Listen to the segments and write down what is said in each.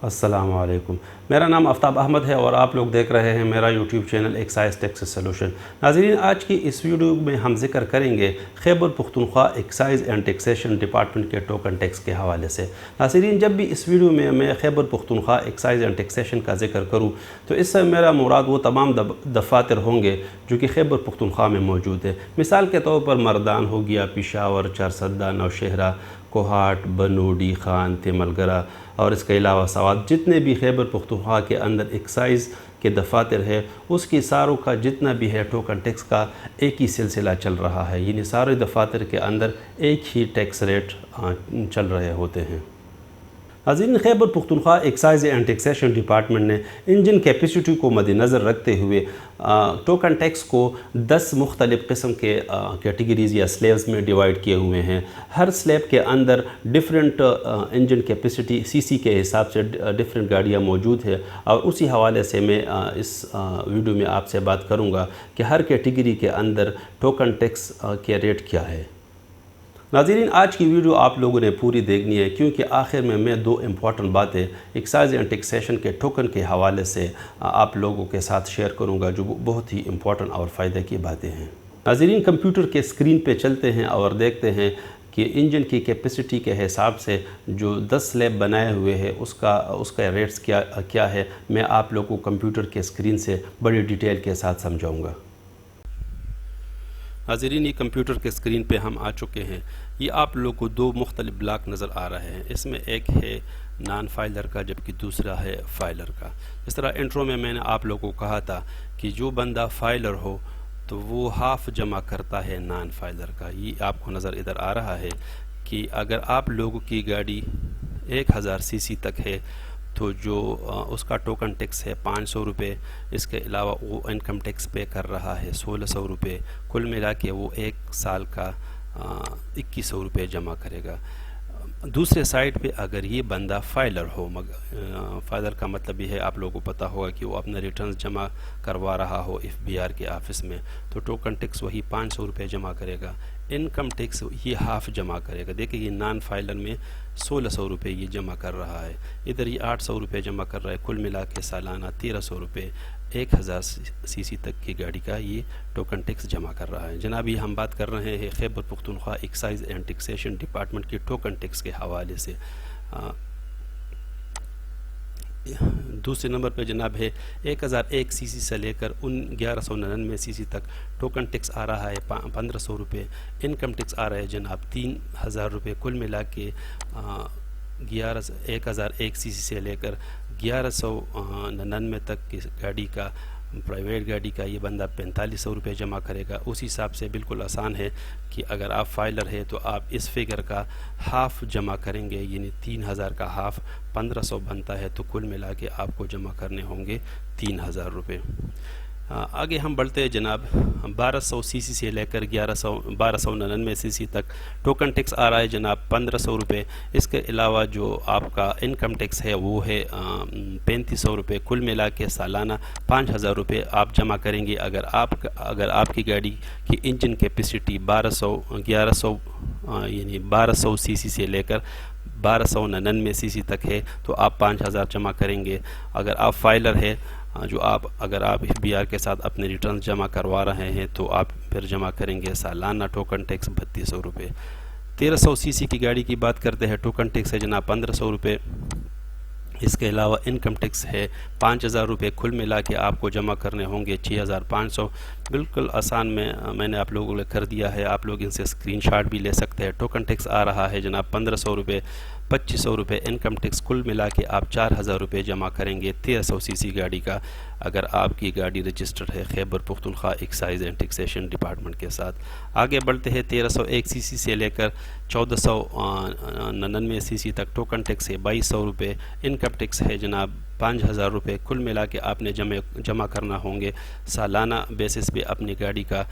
अस्सलाम वालेकुम। मेरा नाम आफ्ताब अहमद है और आप लोग देख रहे हैं मेरा YouTube channel excise tax solution. नाज़रीन, आज की इस वीडियो में हम जिक्र करेंगे Khyber Pakhtunkhwa excise and taxation department के टोकन टैक्स के हवाले से। नाज़रीन, जब भी इस वीडियो में मैं Khyber Pakhtunkhwa excise and taxation का जिक्र करूँ तो इससे मेरा मुराद वो तमाम दफातर होंगे जो कि खैबर पख्तूनख्वा में मौजूद है। मिसाल के तौर पर मरदान हो गया, पेशावर, चारसद्दा, नौशहरा, कोहाट, बनूडी, खान, तिमलगरा और इसके अलावा सवात, जितने भी खैबर पख्तूनख्वा के अंदर एक्साइज़ के दफातर है उसकी सारों का जितना भी है टोकन टैक्स का एक ही सिलसिला चल रहा है। यानी सारे दफातर के अंदर एक ही टैक्स रेट चल रहे होते हैं। नाज़रीन, Khyber Pakhtunkhwa excise and taxation department ने इंजन कैपेसिटी को मद्देनज़र रखते हुए टोकन टैक्स को 10 मुख्तलिफ़ किस्म के कैटेगरीज़ या स्लैब्स में डिवाइड किए हुए हैं। हर स्लैब के अंदर डिफरेंट इंजन कैपेसिटी सीसी के हिसाब से डिफरेंट गाड़ियाँ मौजूद है और उसी हवाले से मैं इस वीडियो में आपसे बात करूँगा कि हर कैटेगरी के अंदर टोकन टैक्स के रेट क्या है। नाज़रीन, आज की वीडियो आप लोगों ने पूरी देखनी है क्योंकि आखिर में मैं दो इम्पॉर्टेंट बातें एक्साइज एंड टैक्सेशन के टोकन के हवाले से आप लोगों के साथ शेयर करूंगा जो बहुत ही इम्पॉर्टेंट और फ़ायदे की बातें हैं। नाज़रीन, कंप्यूटर के स्क्रीन पे चलते हैं और देखते हैं कि इंजन की कैपेसिटी के हिसाब से जो 10 स्लैब बनाए हुए हैं उसका रेट्स क्या है, मैं आप लोगों को कंप्यूटर के स्क्रीन से बड़ी डिटेल के साथ समझाऊँगा। नाज़रीन, ये कंप्यूटर के स्क्रीन पे हम आ चुके हैं। ये आप लोगों को दो मुख्तलिफ ब्लॉक नज़र आ रहे हैं। इसमें एक है नॉन फाइलर का जबकि दूसरा है फाइलर का। इस तरह इंट्रो में मैंने आप लोगों को कहा था कि जो बंदा फाइलर हो तो वो हाफ़ जमा करता है नॉन फाइलर का। ये आपको नज़र इधर आ रहा है कि अगर आप लोगों की गाड़ी 1000 सीसी तक है तो जो उसका टोकन टैक्स है 500 रुपये। इसके अलावा वो इनकम टैक्स पे कर रहा है 1600 रुपये। कुल मिला के वो एक साल का 2100 रुपये जमा करेगा। दूसरे साइड पे अगर ये बंदा फाइलर हो, फाइलर का मतलब ये है आप लोगों को पता होगा कि वो अपने रिटर्न्स जमा करवा रहा हो FBR के ऑफिस में, तो टोकन टैक्स वही 500 रुपये जमा करेगा। इनकम टैक्स ये हाफ़ जमा करेगा। देखिए, ये नॉन फाइलर में 1600 रुपये ये जमा कर रहा है, इधर ये 800 रुपये जमा कर रहा है। कुल मिला के सालाना 1300 रुपये 1000 सीसी तक की गाड़ी का ये टोकन टैक्स जमा कर रहा है। जनाब, ये हम बात कर रहे हैं Khyber Pakhtunkhwa excise and taxation department के टोकन टैक्स के हवाले से। दूसरे नंबर पे जनाब है 1001 सीसी से लेकर 1199 सीसी तक टोकन टैक्स आ रहा है 1500 रुपये। इनकम टैक्स आ रहा है जनाब 3000 रुपये। कुल मिला के 1001 सीसी से लेकर 1199 तक की गाड़ी का, प्राइवेट गाड़ी का ये बंदा 4500 रुपये जमा करेगा। उस हिसाब से बिल्कुल आसान है कि अगर आप फाइलर है तो आप इस फिगर का हाफ़ जमा करेंगे, यानी 3000 का हाफ़ 1500 बनता है, तो कुल मिला के आपको जमा करने होंगे 3000 रुपये। आगे हम बढ़ते हैं जनाब। 1200 सीसी से लेकर 1299 सीसी तक टोकन टैक्स आ रहा है जनाब 1500 रुपये। इसके अलावा जो आपका इनकम टैक्स है वो है 3500 रुपये। कुल मिला के सालाना 5000 रुपये आप जमा करेंगे अगर आपकी गाड़ी की इंजन कैपेसिटी 1100 यानी 1200 सीसी से लेकर 1299 सीसी तक है तो आप 5000 जमा करेंगे। अगर आप फाइलर है अगर आप FBR के साथ अपने रिटर्न जमा करवा रहे हैं तो आप फिर जमा करेंगे सालाना टोकन टैक्स 3200 रुपये। 1300 सीसी की गाड़ी की बात करते हैं, टोकन टैक्स है जनाब 1500 रुपये। इसके अलावा इनकम टैक्स है 5000 रुपये। कुल मिला के आपको जमा करने होंगे 6500। बिल्कुल आसान में मैंने आप लोगों को कर दिया है, आप लोग इनसे स्क्रीनशॉट भी ले सकते हैं। टोकन टैक्स आ रहा है जनाब 1500 रुपये, 2500 रुपये इनकम टैक्स। कुल मिला के आप 4000 रुपये जमा करेंगे 1300 सीसी गाड़ी का अगर आपकी गाड़ी रजिस्टर्ड है Khyber Pakhtunkhwa excise and taxation department के साथ। आगे बढ़ते हैं 1301 सीसी से लेकर 1499 सीसी तक टोकन टैक्स है 2200 रुपये। इनकम टैक्स है जनाब 5000 रुपये। कुल मिला के आपने जमा करना होंगे सालाना बेसिस पे अपनी गाड़ी का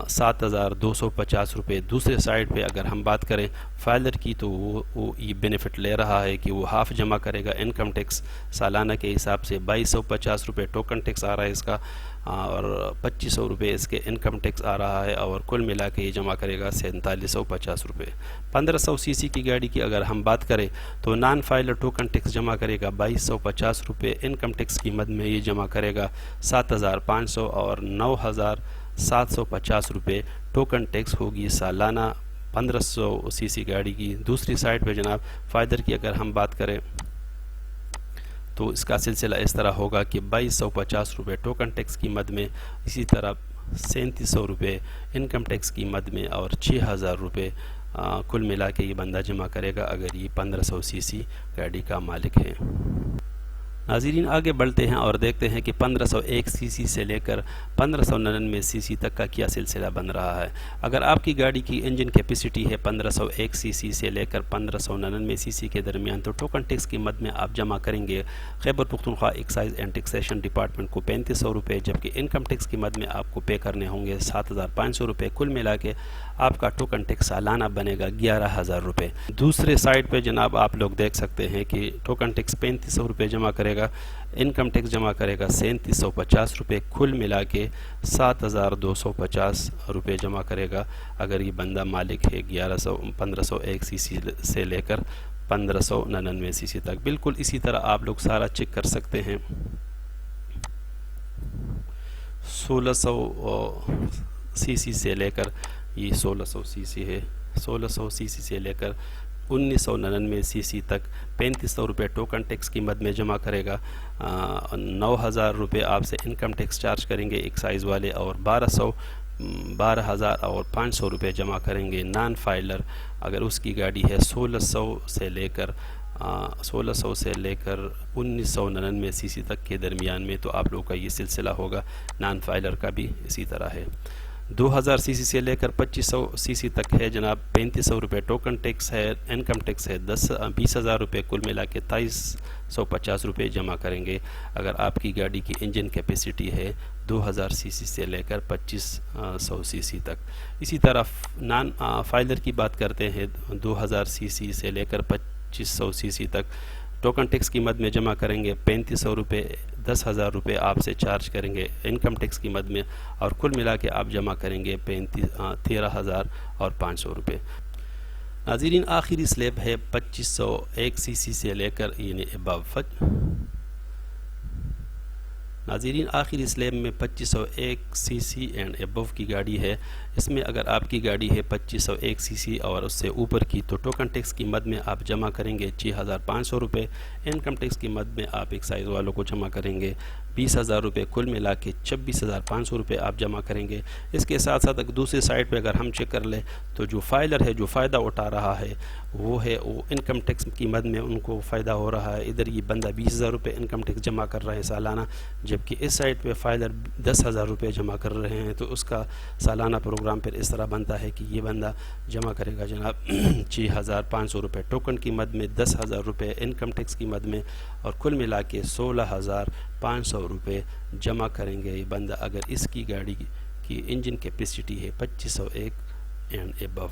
7,250 रुपये। दूसरे साइड पे अगर हम बात करें फाइलर की तो वो ये बेनिफिट ले रहा है कि वो हाफ़ जमा करेगा इनकम टैक्स सालाना के हिसाब से। 2,250 रुपये टोकन टैक्स आ रहा है इसका और 2,500 रुपये इसके इनकम टैक्स आ रहा है और कुल मिला के ये जमा करेगा 4,4750 रुपये। 1500 सीसी की गाड़ी की अगर हम बात करें तो नॉन फाइलर टोकन टैक्स जमा करेगा 2,250 रुपये। इनकम टैक्स की मद में ये जमा करेगा 7,500 और 9,750 रुपये टोकन टैक्स होगी सालाना 1500 सीसी गाड़ी की। दूसरी साइड पे जनाब फाइलर की अगर हम बात करें तो इसका सिलसिला इस तरह होगा कि 2,250 रुपये टोकन टैक्स की मद में, इसी तरह 3,700 रुपये इनकम टैक्स की मद में और 6,000 रुपये कुल मिला के ये बंदा जमा करेगा अगर ये 1500 सीसी गाड़ी का मालिक है। नाज़रीन आगे बढ़ते हैं और देखते हैं कि 1501 सीसी से लेकर 1599 सीसी तक का क्या सिलसिला बन रहा है। अगर आपकी गाड़ी की इंजन कैपेसिटी है 1501 सीसी से लेकर 1599 सीसी के दरमियान तो टोकन टैक्स की मद में आप जमा करेंगे Khyber Pakhtunkhwa excise and taxation department को 3500 रुपये, जबकि इनकम टैक्स की मद में आपको पे करने होंगे 7,500 रुपये। कुल मिला के आपका टोकन टैक्स सालाना बनेगा 11,000 रुपये। दूसरे साइड पे जनाब आप लोग देख सकते हैं कि टोकन टैक्स 3500 रुपये जमा करेगा, इनकम टैक्स जमा करेगा 3,750 रुपये, कुल मिला के 7,250 रुपये जमा करेगा अगर ये बंदा मालिक है 1501 सीसी से लेकर 1599 सीसी तक। बिल्कुल इसी तरह आप लोग सारा चेक कर सकते हैं। 1600 सीसी से लेकर ये 1600 सीसी है, 1600 सीसी से लेकर 1999 सीसी तक 3500 रुपये टोकन टैक्स की मद में जमा करेगा। 9,000 रुपये आपसे इनकम टैक्स चार्ज करेंगे एक्साइज़ वाले और 12,000 और 500 रुपये जमा करेंगे नॉन फाइलर। अगर उसकी गाड़ी है 1600 से लेकर 1999 सीसी तक के दरमियान में तो आप लोग का ये सिलसिला होगा। नॉन फाइलर का भी इसी तरह है। 2000 सीसी से लेकर 2500 सीसी तक है जनाब 3500 रुपये टोकन टैक्स है, इनकम टैक्स है 20,000 रुपये, कुल मिला के 2,350 रुपये जमा करेंगे अगर आपकी गाड़ी की इंजन कैपेसिटी है 2000 सीसी से लेकर 2500 सीसी तक। इसी तरह नॉन फाइलर की बात करते हैं 2000 सीसी से लेकर 2500 सीसी तक टोकन टैक्स की मद में जमा करेंगे 3500 रुपये, 10,000 रुपये आपसे चार्ज करेंगे इनकम टैक्स की मद में और कुल मिला के आप जमा करेंगे 13,500 रुपये। नाज़रीन आखिरी स्लैब है 2501 सीसी से लेकर यानी अबव। नाज़रीन आखिरी स्लैब में 2501 सीसी एंड अबव की गाड़ी है। इसमें अगर आपकी गाड़ी है 2501 सीसी और उससे ऊपर की तो टोकन टैक्स की मद में आप जमा करेंगे 6,500 रुपये, इनकम टैक्स की मद में आप एक्साइज वालों को जमा करेंगे 20,000 रुपये, कुल मिला के 26,500 रुपये आप जमा करेंगे। इसके साथ साथ अगर दूसरी साइड पे अगर हम चेक कर लें तो जो फाइलर है जो फ़ायदा उठा रहा है वो इनकम टैक्स की मद में उनको फ़ायदा हो रहा है। इधर ये बंदा 20,000 रुपये इनकम टैक्स जमा कर रहा है सालाना, जबकि इस साइड पे फाइलर 10,000 रुपये जमा कर रहे हैं। तो उसका सालाना प्रोग्राम फिर इस तरह बनता है कि ये बंदा जमा करेगा जनाब 6,500 रुपये टोकन की मद में, 10,000 रुपये इनकम टैक्स की मद में और कुल मिला के 16,500 रुपये जमा करेंगे ये बंदा अगर इसकी गाड़ी की इंजन कैपेसिटी है 2501 एंड एबव।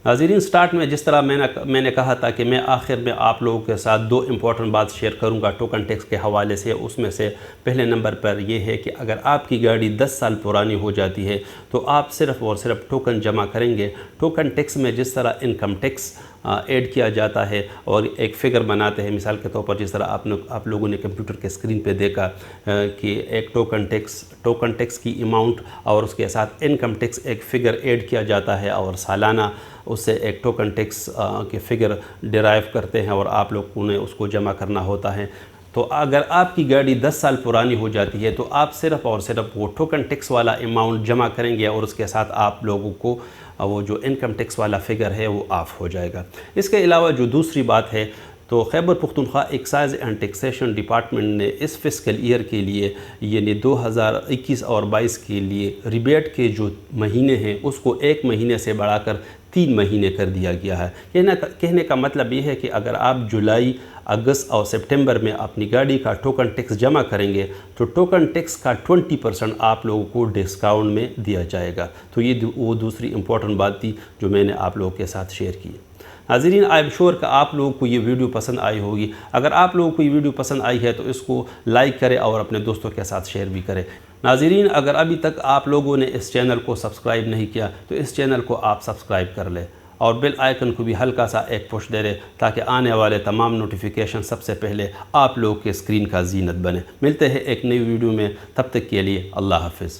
नाज़रीन स्टार्ट में जिस तरह मैंने कहा था कि मैं आखिर में आप लोगों के साथ दो इम्पॉर्टेंट बात शेयर करूंगा टोकन टैक्स के हवाले से। उसमें से पहले नंबर पर यह है कि अगर आपकी गाड़ी 10 साल पुरानी हो जाती है तो आप सिर्फ़ और सिर्फ टोकन जमा करेंगे। टोकन टैक्स में जिस तरह इनकम टैक्स ऐड किया जाता है और एक फ़िगर बनाते हैं, मिसाल के तौर पर जिस तरह आप लोगों ने कंप्यूटर के स्क्रीन पे देखा कि एक टोकन टैक्स की अमाउंट और उसके साथ इनकम टैक्स एक फ़िगर ऐड किया जाता है और सालाना उससे एक टोकन टैक्स के फ़िगर डिराइव करते हैं और आप लोग उन्हें उसको जमा करना होता है। तो अगर आपकी गाड़ी 10 साल पुरानी हो जाती है तो आप सिर्फ़ और सिर्फ वो टोकन टैक्स वाला अमाउंट जमा करेंगे और उसके साथ आप लोगों को वो जो इनकम टैक्स वाला फ़िगर है वो ऑफ हो जाएगा। इसके अलावा जो दूसरी बात है तो Khyber Pakhtunkhwa excise and taxation department ने इस फिस्कल ईयर के लिए यानी 2021 और 22 के लिए रिबेट के जो महीने हैं उसको 1 महीने से बढ़ाकर 3 महीने कर दिया गया है। कहने का मतलब ये है कि अगर आप जुलाई, अगस्त और सितंबर में अपनी गाड़ी का टोकन टैक्स जमा करेंगे तो टोकन टैक्स का 20% आप लोगों को डिस्काउंट में दिया जाएगा। तो ये वो दूसरी इम्पोर्टेंट बात थी जो मैंने आप लोगों के साथ शेयर की। नाज़रीन, आई एम श्योर कि आप लोगों को ये वीडियो पसंद आई होगी। अगर आप लोगों को ये वीडियो पसंद आई है तो इसको लाइक करें और अपने दोस्तों के साथ शेयर भी करें। नाज़रीन, अगर अभी तक आप लोगों ने इस चैनल को सब्सक्राइब नहीं किया तो इस चैनल को आप सब्सक्राइब कर लें और बेल आइकन को भी हल्का सा एक पुश दे दें ताकि आने वाले तमाम नोटिफिकेशन सबसे पहले आप लोगों के स्क्रीन का जीनत बने। मिलते हैं एक नई वीडियो में, तब तक के लिए अल्लाह हाफ़िज़।